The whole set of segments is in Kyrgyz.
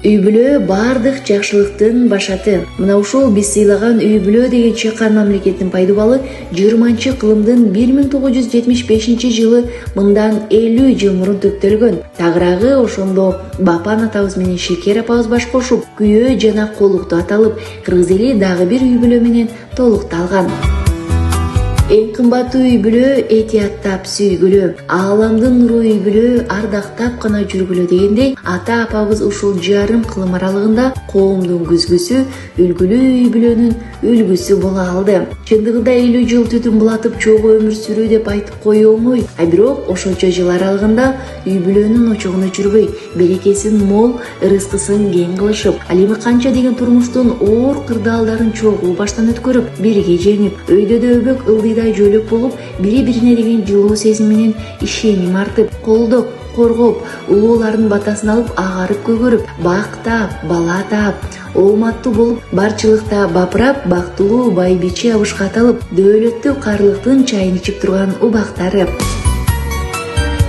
Үй бүлө бардык жакшылыктын башаты. Мына ушул биз сыйлаган үй бүлө деген чыккан мамлекеттин пайдубалы 20-кылымдын 1975-жылы мындан 50 жыл мурун төктөлгөн. Тагыраагы ошондо Бапан атабыз менен Шекер апабыз баш кошуп, күйөө жана колукту аталып, кыргыз эли дагы бир үй бүлө менен толукталган. Эң кымбаттуу үй бүлө этияттап сүйгүлө, ааламдын нуру үй бүлө ардактап гана жүргүлө дегендей, ата апабыз ушул жарым кылым аралыгында коомдун күзгүсү, үлгүлүү үй бүлөнүн үлгүсү боло алды. Чындыгында 50 жыл түтүн булатып чогуу өмүр сүрүү деп айтып коюу оңой, бирок ошончо жыл аралыгында үй бүлөнүн очогуна жүрбөй, берекесин мол, ырыскысын кең кылышып, ал эми канча деген турмуштун оор кырдаалдарын чогуу баштан өткөрүп, бирге жеңип, өйдө өбөк ылдыйдай жөлөк болуп, бири-бирине деген жылуу сезим менен ишеним артып, колдоп, коргоп, улуулардын батасын алып, агарып көгөрүп, бактап, бала таап, ооматтуу болуп, барчылыкта бапырап, бактылуу байбиче абышка аталып, дөөлөттүү карлыктын чайын ичип турган убактары.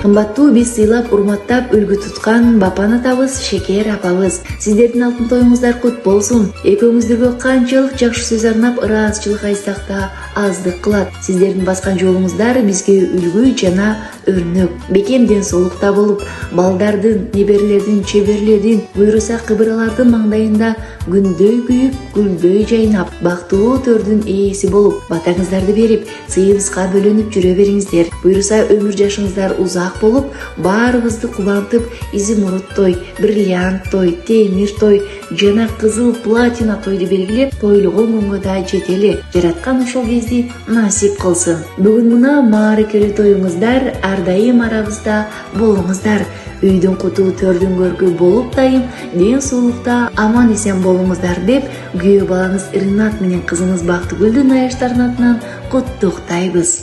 Кымбаттуу биз сыйлап, урматтап, үлгү туткан Бапан атабыз, Шекер апабыз, сиздердин алтын тоюңуздар кут болсун. Экөөңүздөргө канчалык жакшы сөз арнап, ыраазычылык айтсак да аздык кылат. Сиздердин баскан жолуңуздар бизге үлгү жана өрнөк. Бекем ден соолукта болуп, балдардын, неберелердин, чеберлердин, буйруса кыбыралардын маңдайында күндөй күйүп, гүлдөй жайнап, бактылуу төрдүн ээси болуп, батаңыздарды берип, сыйыбызга бөлөнүп жүрө бериңиздер. Буйруса өмүр жашыңыздар узак болуп, баарыбызды кубантып, изимурут той, бриллиант той, темир той жана кызыл платина тойду белгилеп, тойлогон күнгө да жетели. Жараткан ошол кезди насип кылсын. Бүгүн мына мааракелүү тоюңуздар ар дайым арабызда болуңуздар. Үйдүн куту, төрдүн көркү болуп дайым, ден соолукта аман эсен болуңуздар деп, күйөө балаңыз Ринат менен кызыңыз Бактыгүлдүн аяштарынын атынан куттуктайбыз.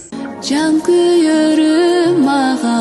Жан күйөрүм мага